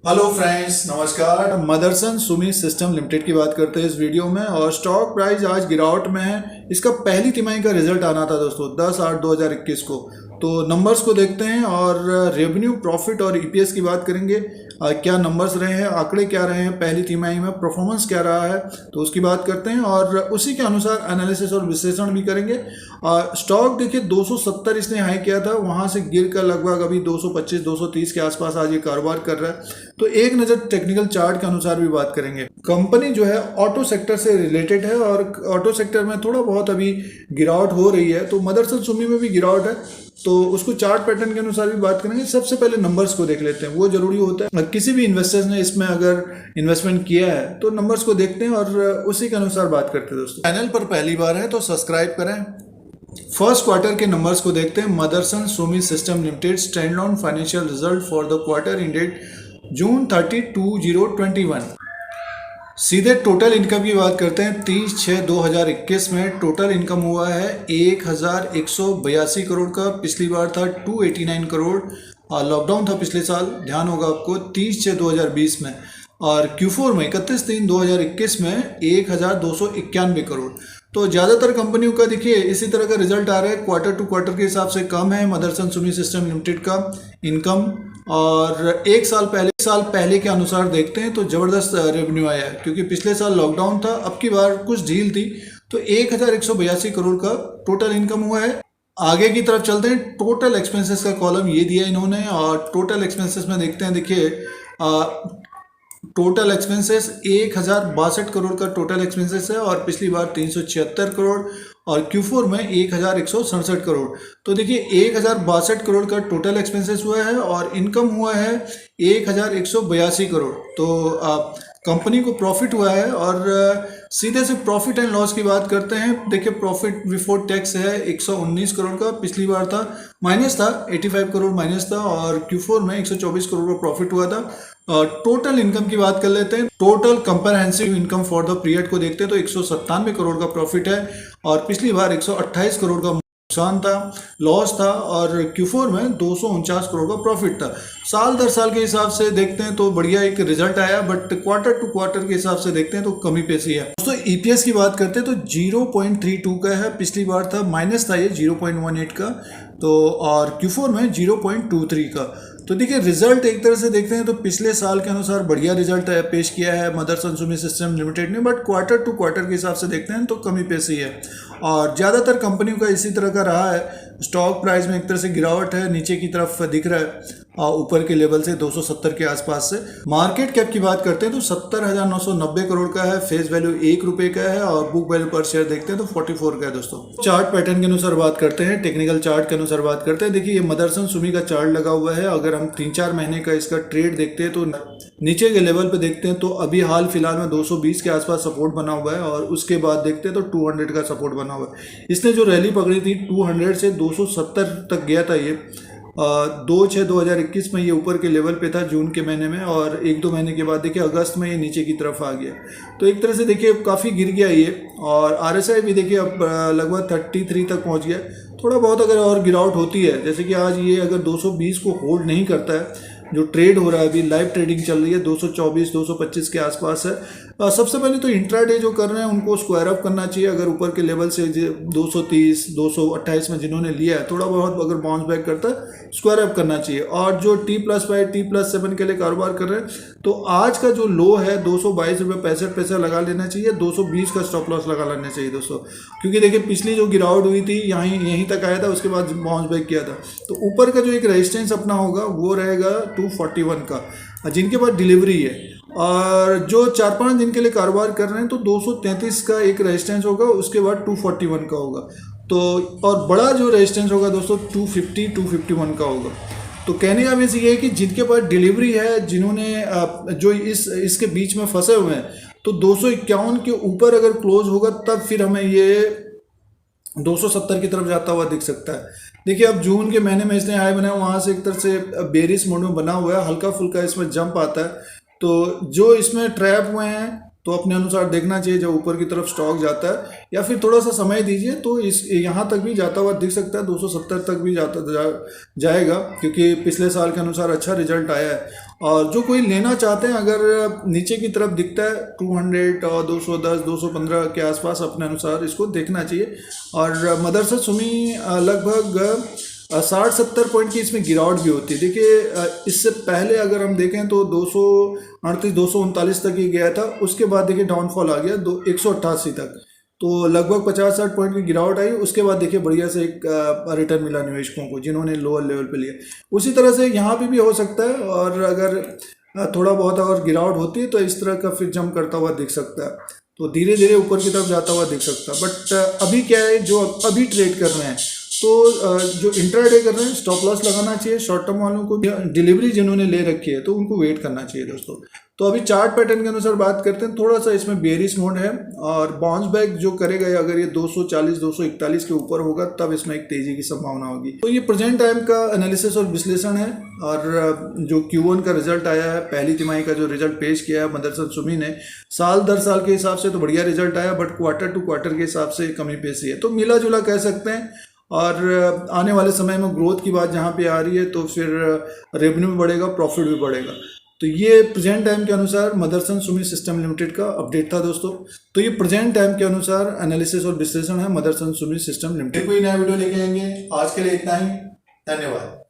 Hello friends, नमस्कार। Motherson Sumi system limited की बात करते हैं इस वीडियो में। और स्टॉक प्राइस आज गिरावट में है। इसका पहली तिमाही का रिजल्ट आना था दोस्तों 10/8/2021 को। तो नंबर्स को देखते हैं और रेवेन्यू, प्रॉफिट और ईपीएस की बात करेंगे। क्या नंबर्स रहे हैं, आंकड़े क्या रहे हैं, पहली तिमाही में परफॉर्मेंस क्या रहा है, तो उसकी बात करते हैं और उसी के अनुसार एनालिसिस और विश्लेषण भी करेंगे। स्टॉक देखिए 270 इसने हाई किया था, वहां से गिर कर लगभग अभी 225-230 के आसपास आज ये कारोबार कर रहा है। तो एक नज़र टेक्निकल चार्ट के अनुसार भी बात करेंगे। कंपनी जो है ऑटो सेक्टर से रिलेटेड है और ऑटो सेक्टर में थोड़ा बहुत अभी गिरावट हो रही है। तो मदरसन सुमी में भी गिरावट है, तो उसको चार्ट पैटर्न के अनुसार भी बात करेंगे। सबसे पहले नंबर्स को देख लेते हैं, वो जरूरी होता है। किसी भी इन्वेस्टर्स ने इसमें अगर इन्वेस्टमेंट किया है तो नंबर्स को देखते हैं और उसी के अनुसार बात करते हैं। दोस्तों चैनल पर पहली बार है तो सब्सक्राइब करें। फर्स्ट क्वार्टर के नंबर्स को देखते हैं। Motherson Sumi system limited stand on financial result for the quarter ended June 30, 2021। सीधे टोटल इनकम की बात करते हैं। 30/6/2021 में टोटल इनकम हुआ है 1182 करोड़ का। पिछली बार था 289 करोड़। लॉकडाउन था पिछले साल, ध्यान होगा आपको, 30/6/2020 में। और Q4 में 31/3/2021 में 1291 करोड़। तो ज़्यादातर कंपनियों का देखिए इसी तरह का रिजल्ट आ रहा है। क्वार्टर टू क्वार्टर के हिसाब से कम है मदरसन सुमी सिस्टम लिमिटेड का इनकम। और एक साल पहले के अनुसार देखते हैं तो ज़बरदस्त रेवेन्यू आया है, क्योंकि पिछले साल लॉकडाउन था, अब की बार कुछ ढील थी। तो 1182 करोड़ का टोटल इनकम हुआ है। आगे की तरफ चलते हैं। टोटल एक्सपेंसेस का कॉलम ये दिया इन्होंने और टोटल एक्सपेंसेस में देखते हैं। देखिए टोटल एक्सपेंसेस 1062 करोड़ का टोटल एक्सपेंसेस है और पिछली बार 376 करोड़ और Q4 में 1167 करोड़। तो देखिए 1062 करोड़ का टोटल एक्सपेंसेस हुआ है और इनकम हुआ है 1182 करोड़। तो कंपनी को प्रॉफिट हुआ है। और सीधे से प्रॉफिट एंड लॉस की बात करते हैं। देखिए प्रॉफिट बिफोर टैक्स है 119 करोड़ का। पिछली बार था माइनस था, 85 करोड़ माइनस था और Q4 में 124 करोड़ का प्रॉफिट हुआ था। टोटल इनकम की बात कर लेते हैं। Total comprehensive income for the period को देखते हैं तो 197 करोड़ का प्रॉफिट है और पिछली बार 128 करोड़ का नुकसान था, लॉस था। और Q4 में 249 करोड़ का प्रॉफिट था। साल दर साल के हिसाब से देखते हैं तो बढ़िया एक रिजल्ट आया, बट क्वार्टर टू क्वार्टर के हिसाब से देखते हैं तो कमी पेशी है। दोस्तों ईपीएस की बात करते हैं तो 0.32 का है। पिछली बार था माइनस था ये 0.18 का। तो और Q4 में 0.23 का। तो देखिए रिजल्ट एक तरह से देखते हैं तो पिछले साल के अनुसार बढ़िया रिजल्ट पेश किया है मदरसन सुमी सिस्टम लिमिटेड ने, बट क्वार्टर टू क्वार्टर के हिसाब से देखते हैं तो कमी पेशी है। और ज़्यादातर कंपनियों का इसी तरह का रहा है। स्टॉक प्राइस में एक तरह से गिरावट है, नीचे की तरफ दिख रहा है ऊपर के लेवल से 270 के आसपास से। मार्केट कैप की बात करते हैं तो 70,990 करोड़ का है। फेस वैल्यू 1 रुपये का है और बुक वैल्यू पर शेयर देखते हैं तो 44 का है। दोस्तों चार्ट पैटर्न के अनुसार बात करते हैं, टेक्निकल चार्ट के अनुसार बात करते हैं। देखिए ये मदरसन सुमी का चार्ट लगा हुआ है। अगर हम 3-4 महीने का इसका ट्रेड देखते हैं तो नीचे के लेवल पे देखते हैं तो अभी हाल फिलहाल में 220 के आसपास सपोर्ट बना हुआ है और उसके बाद देखते हैं तो 200 का सपोर्ट बना हुआ है। इसने जो रैली पकड़ी थी 200 से 270 तक गया था ये 2/6/2021 में। ये ऊपर के लेवल पे था जून के महीने में और 1-2 महीने के बाद देखिए अगस्त में ये नीचे की तरफ आ गया। तो एक तरह से देखिए काफ़ी गिर गया ये। और RSI भी देखिए अब लगभग 33 तक पहुंच गया। थोड़ा बहुत अगर और गिरावट होती है, जैसे कि आज ये अगर 220 को होल्ड नहीं करता है, जो ट्रेड हो रहा है अभी लाइव ट्रेडिंग चल रही है 224-225 के आसपास है। सबसे पहले तो इंट्राडे जो कर रहे हैं उनको स्क्वायर अप करना चाहिए। अगर ऊपर के लेवल से 230-228 में जिन्होंने लिया है, थोड़ा बहुत अगर बाउंस बैक करता है स्क्वायर अप करना चाहिए। और जो T+5 T+7 के लिए कारोबार कर रहे हैं तो आज का जो लो है 222 रुपये 65 पैसा लगा लेना चाहिए। 220 का स्टॉप लॉस लगा लेना चाहिए दोस्तों, क्योंकि देखिए पिछली जो गिरावट हुई थी यहीं तक आया था, उसके बाद बाउंस बैक किया था। तो ऊपर का जो एक रेजिस्टेंस अपना होगा वो रहेगा 241 का, जिनके पास डिलीवरी है। और जो 4-5 दिन के लिए कारोबार कर रहे हैं तो 233 का एक रेजिस्टेंस होगा, उसके बाद 241 का होगा। तो और बड़ा जो रेजिस्टेंस होगा दोस्तों 250-251 का होगा। तो कहने का मीन्स ये है कि जिनके पास डिलीवरी है, जिन्होंने जो इसके बीच में फंसे हुए हैं, तो 251 के ऊपर अगर क्लोज होगा तब फिर हमें ये 270 की तरफ जाता हुआ दिख सकता है। देखिए अब जून के महीने में इसने हाई बनाया, वहाँ से एक तरह से बेरिश मोड में बना हुआ है, हल्का फुल्का इसमें जंप आता है। तो जो इसमें ट्रैप हुए हैं तो अपने अनुसार देखना चाहिए जब ऊपर की तरफ स्टॉक जाता है, या फिर थोड़ा सा समय दीजिए तो इस यहाँ तक भी जाता हुआ दिख सकता है, 270 तक भी जाएगा, क्योंकि पिछले साल के अनुसार अच्छा रिजल्ट आया है। और जो कोई लेना चाहते हैं, अगर नीचे की तरफ दिखता है 200 और 210 215 के आसपास अपने अनुसार इसको देखना चाहिए। और मदरसन सुमी लगभग 60-70 पॉइंट की इसमें गिरावट भी होती है। देखिए इससे पहले अगर हम देखें तो 238 239 तक ही गया था, उसके बाद देखिए डाउनफॉल आ गया 188 तक, तो लगभग 50-60 पॉइंट की गिरावट आई। उसके बाद देखिए बढ़िया से एक रिटर्न मिला निवेशकों को जिन्होंने लोअर लेवल पे लिया। उसी तरह से यहाँ पे भी हो सकता है, और अगर थोड़ा बहुत अगर गिरावट होती है तो इस तरह का फिर जंप करता हुआ दिख सकता है, तो धीरे धीरे ऊपर की तरफ जाता हुआ दिख सकता है। बट अभी क्या है, जो अभी ट्रेड कर रहे हैं तो जो इंट्राडे कर रहे हैं स्टॉप लॉस लगाना चाहिए। शॉर्ट टर्म वालों को डिलीवरी जिन्होंने ले रखी है तो उनको वेट करना चाहिए दोस्तों। तो अभी चार्ट पैटर्न के अनुसार बात करते हैं, थोड़ा सा इसमें बेरिश मोड है और बाउंस बैक जो करेगा अगर ये 240 241 के ऊपर होगा तब इसमें एक तेजी की संभावना होगी। तो ये प्रेजेंट टाइम का एनालिसिस और विश्लेषण है। और जो Q1 का रिजल्ट आया है, पहली तिमाही का जो रिजल्ट पेश किया है मदरसन सुमी ने, साल दर साल के हिसाब से तो बढ़िया रिजल्ट आया, बट क्वार्टर टू क्वार्टर के हिसाब से कमी पेशी है, तो मिला जुला कह सकते हैं। और आने वाले समय में ग्रोथ की बात जहाँ पे आ रही है तो फिर रेवेन्यू भी बढ़ेगा, प्रॉफिट भी बढ़ेगा। तो ये प्रेजेंट टाइम के अनुसार मदरसन सुमी सिस्टम लिमिटेड का अपडेट था दोस्तों। तो ये प्रेजेंट टाइम के अनुसार एनालिसिस और विश्लेषण है मदरसन सुमी सिस्टम लिमिटेड। कोई नया वीडियो लेके आएंगे, आज के लिए इतना ही, धन्यवाद।